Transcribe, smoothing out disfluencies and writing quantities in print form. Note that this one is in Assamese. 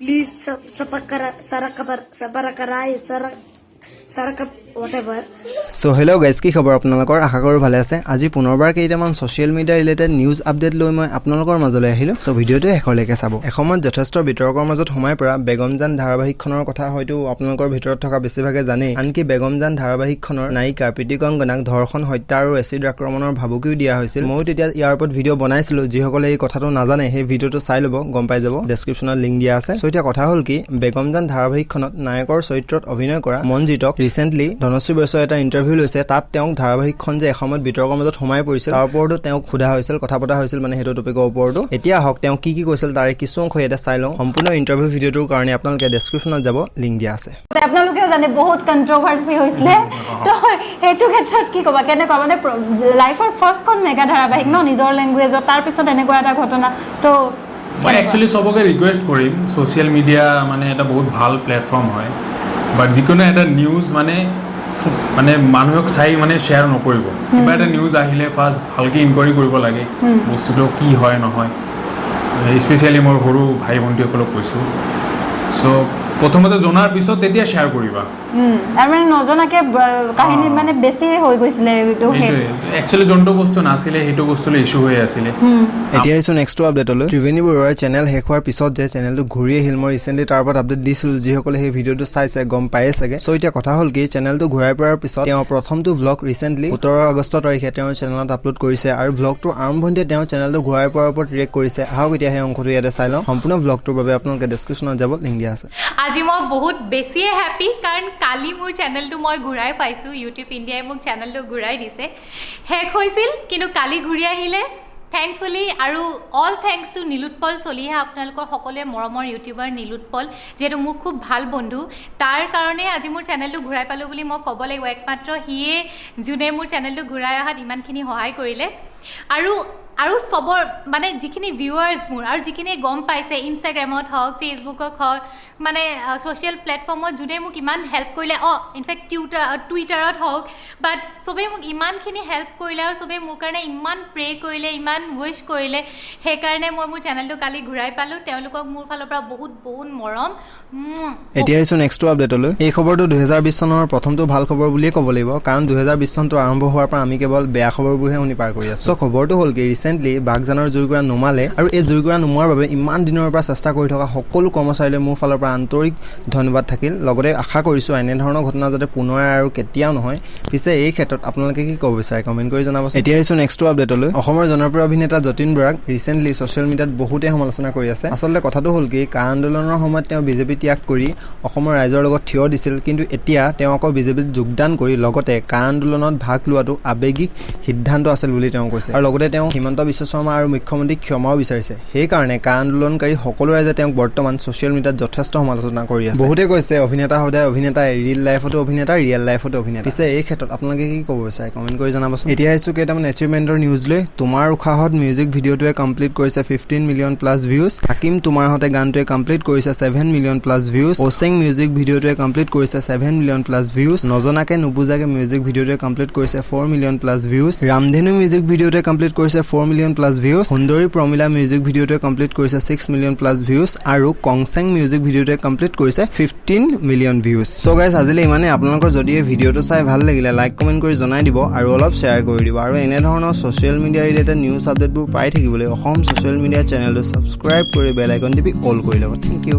please whatever. So hello guys, কি খবৰ আপোনালোকৰ? আশা কৰো ভালে আছে। আজি পুনৰবাৰ কেইটামান social media related news update লৈ মই আপোনালোকৰ মাজলৈ আহিলো। সো ভিডিওটো শেষলৈকে চাব। এসময়ত যথেষ্ট বিতৰ্কৰ মাজত সোমাই পৰা বেগম জান ধাৰাবাহিকখনৰ কথা হয়তো আপোনালোকৰ ভিতৰত থকা বেছিভাগে জানে। আনকি বেগম জান ধাৰাবাহিকখনৰ নায়িকা প্ৰীতি কংগনাক ধৰ্ষণ, হত্যা আৰু এচিড আক্ৰমণৰ ভাবুকিও দিয়া হৈছিল। মই তেতিয়া ইয়াৰ ওপৰত ভিডিও বনাইছিলো। যিসকলে এই কথাটো নাজানে সেই ভিডিওটো চাই ল'ব, গম পাই যাব। ডেসক্ৰিপচনত লিংক দিয়া আছে। সো এতিয়া কথা হ'ল কি, বেগম জান ধাৰাবাহিকখনত নায়কৰ চৰিত্ৰত অভিনয় কৰা মনজিতক ৰিসেন্টলি dhanashree baishya এটা ইন্টাৰভিউ লৈছে। তাত তেওঁ ধাৰাবাহিকখন যে এসময়ত বিতৰ্কৰ মাজত সোমাই পৰিছিল তাৰ ওপৰতো তেওঁ খুদা হৈছিল, কথা পতা হৈছিল, মানে হেতু টপিকৰ ওপৰতো। এতিয়া হক তেওঁ কি কৈছিল তাৰে কিছু অংশ এটা চাই লওঁ। সম্পূৰ্ণ ইন্টাৰভিউ ভিডিওটোৰ কাৰণে আপোনালোকে ডেসক্ৰিপচনত যাব, লিংক দিয়া আছে। আপোনালোকে জানে বহুত কন্ট্ৰভাৰ্সি হৈছিল, তো হেতু ক্ষেত্ৰত কি কবা, কেনেকুৱা মানে লাইফৰ ফাৰ্ষ্টখন মেগা ধাৰাবাহিক ন, নিজৰ ল্যাঙ্গুৱেজত, তাৰ পিছত এনেকুৱা এটা ঘটনা। তো মই একচুয়ালি সবকে ৰিকোয়েস্ট কৰিম, সোশ্যাল মিডিয়া মানে এটা বহুত ভাল প্ল্যাটফৰ্ম হয়, বাট যিকোনো এটা নিউজ মানে মানুহক চাই মানে শ্বেয়াৰ নকৰিব। কিবা এটা নিউজ আহিলে ফাৰ্ষ্ট ভালকৈ ইনকুৱাৰী কৰিব লাগে বস্তুটো কি হয় নহয়। স্পেচিয়েলি মোৰ সৰু ভাই ভণ্টিসকলক কৈছোঁ। চ' প্ৰথমতে জনাৰ পিছত তেতিয়া শ্বেয়াৰ কৰিবা। আৰু মানে নজনাকে কাহিনী মানে বেছি হৈ গৈছিলে, একচুৱেলি যোনটো বস্তু নাছিলে সেইটো বস্তুলৈ ইছ্যু হৈ আছিলে। এতিয়া আহিছোঁ নেক্সট আপডেটলৈ। ত্ৰিবেণী বৰুৱাৰ চেনেল শেষ হোৱাৰ পিছত যে চেনেলটো ঘূৰি আহিল, মই ৰিচেণ্টলি তাৰ ওপৰত আপডেট দিছিলোঁ। যিসকলে সেই ভিডিঅ'টো চাইছে গম পায়ে চাগে। চ' এতিয়া কথা হ'ল কি, চেনেলটো ঘূৰাই পোৱাৰ পিছত তেওঁ প্ৰথমটো ভ্লগ ৰিচেণ্টলি 17 আগষ্ট তাৰিখে তেওঁৰ চেনেলত আপলোড কৰিছে। আৰু ভ্লগটোৰ আৰম্ভণিতে তেওঁ চেনেলটো ঘূৰাই পোৱাৰ ওপৰত ৰিয়েক্ট কৰিছে। আহক এতিয়া সেই অংশটো ইয়াতে চাই লওঁ। সম্পূৰ্ণ ভ্লগটোৰ বাবে আপোনালোকে ডেসক্ৰিপচনত যাব, লিংক দিয়া আছে। আজি মই বহুত বেছিয়ে হ্যাপি, কাৰণ কালি মোৰ চেনেলটো মই ঘূৰাই পাইছোঁ। ইউটিউব ইণ্ডিয়াই মোক চেনেলটো ঘূৰাই দিছে। শেষ হৈছিল কিন্তু কালি ঘূৰি আহিলে, থেংকফুলি। আৰু all thanks two Nilotpal Chaliha, আপোনালোকৰ সকলোৱে মৰমৰ ইউটিউবাৰ নীলোৎপল, যিহেতু মোৰ খুব ভাল বন্ধু। তাৰ কাৰণে আজি মোৰ চেনেলটো ঘূৰাই পালোঁ বুলি মই ক'ব লাগিব। একমাত্ৰ সিয়ে যোনে মোৰ চেনেলটো ঘূৰাই অহাত ইমানখিনি সহায় কৰিলে। আৰু চবৰ মানে যিখিনি ভিউৱাৰ্ছ মোৰ, আৰু যিখিনি গম পাইছে ইনষ্টাগ্ৰামত হওক, ফেচবুকত হওক, মানে ছ'চিয়েল প্লেটফৰ্মত যোনে মোক ইমান হেল্প কৰিলে, ইনফেক্ট টুইটাৰত হওক, বাট চবেই মোক ইমানখিনি হেল্প কৰিলে আৰু চবেই মোৰ কাৰণে ইমান প্ৰে কৰিলে, ইমান উইচ কৰিলে। সেইকাৰণে মই মোৰ চেনেলটো কালি ঘূৰাই পালোঁ। তেওঁলোকক মোৰ ফালৰ পৰা বহুত বহুত মৰম। এতিয়া আহিছোঁ নেক্সট আপডেটলৈ। এই খবৰটো 2020 চনৰ প্ৰথমটো ভাল খবৰ বুলিয়ে ক'ব লাগিব, কাৰণ 2020 চনটো আৰম্ভ হোৱাৰ পৰা আমি কেৱল বেয়া খবৰবোৰহে শুনি পাৰ কৰি আছোঁ। চ' খবৰটো হ'ল কি, ৰিচেণ্টলি বাঘজানৰ জুইকুৰা নুমালে, আৰু এই জুইকুৰা নুমোৱাৰ বাবে ইমান দিনৰ পৰা চেষ্টা কৰি থকা সকলো কৰ্মচাৰীলৈ মোৰ ফালৰ পৰা আন্তৰিক ধন্যবাদ থাকিল। লগতে আশা কৰিছোঁ এনেধৰণৰ ঘটনা যাতে পুনৰ আৰু কেতিয়াও নহয়। পিছে এই ক্ষেত্ৰত আপোনালোকে কি ক'ব বিচাৰে কমেণ্ট কৰি জনাব। এতিয়া আহিছোঁ নেক্সট আপডেটলৈ। অসমৰ জনপ্ৰিয় অভিনেতা যতীন বৰাক ৰিচেণ্টলি ছ'চিয়েল মিডিয়াত বহুতে সমালোচনা কৰি আছে। আচলতে কথাটো হ'ল কি, কা আন্দোলনৰ সময়ত তেওঁ বিজেপি ত্যাগ কৰি অসমৰ ৰাইজৰ লগত থিয় দিছিল, কিন্তু এতিয়া তেওঁ আকৌ বিজেপিত যোগদান কৰি লগতে কা আন্দোলনত ভাগ লোৱাটো আৱেগিক সিদ্ধান্ত আছিল বুলি তেওঁ কৈছে। আৰু লগতে তেওঁ হিমন্ত বিশ্ব শৰ্মা আৰু মুখ্যমন্ত্ৰীক ক্ষমাও বিচাৰিছে। সেইকাৰণে কা আন্দোলনকাৰী সকলো ৰাইজে তেওঁক বৰ্তমান ছ'চিয়েল মিডিয়াত যথেষ্ট সমালোচনা কৰি আছে। বহুতে কৈছে অভিনেতা সদায় অভিনেতাই, ৰিয়েল লাইফতো অভিনেতা, ৰিয়েল লাইফতো অভিনেতা। পিছে এই ক্ষেত্ৰত আপোনালোকে কি ক'ব বিচাৰে কমেণ্ট কৰি জনাবচোন। এতিয়া আহিছোঁ কেইটামান এচিভমেণ্টৰ নিউজ লৈ। তোমাৰ উশাহত মিউজিক ভিডিঅ'টোৱে কমপ্লিট কৰিছে 15 মিলিয়ন প্লাছ ভিউজ। হাকিম তোমাৰ হতে গানটোৱে কমপ্লিট কৰিছে 7 million plus views. Oseng music ভিডিঅ'টোৱে কমপ্লিট কৰিছে 7 মিলিয়ন প্লাছ ভিউজ। নজনাকে নুবুজাকে মিউজিক ভিডিঅ'টোৱে কমপ্লিট কৰিছে 4 million plus views. Ramdhenu music ভিডিঅ'টোৱে কমপ্লিট কৰিছে 4 million plus views. Sundari Pramila music ভিডিঅ'টোৱে কমপ্লিট কৰিছে 6 মিলিয়ন প্লাছ ভিউজ। আৰু কংচেং মিউজিক ভিডিঅ'টোৱে কমপ্লিট কৰিছে 15 মিলিয়ন ভিউজ। চ' গাইজ আজিলৈ ইমানে। আপোনালোকৰ যদি এই ভিডিঅ'টো চাই ভাল লাগিলে লাইক কমেণ্ট কৰি জনাই দিব, আৰু অলপ শ্বেয়াৰ কৰি দিব। আৰু এনেধৰণৰ ছ'চিয়েল মিডিয়া ৰিলেটেড নিউজ আপডেটবোৰ পাই থাকিবলৈ অসম ছ'চিয়েল মিডিয়া চেনেলটো ছাবস্ক্ৰাইব কৰি বেল আইকন টিপি অল কৰি ল'ব। Thank U.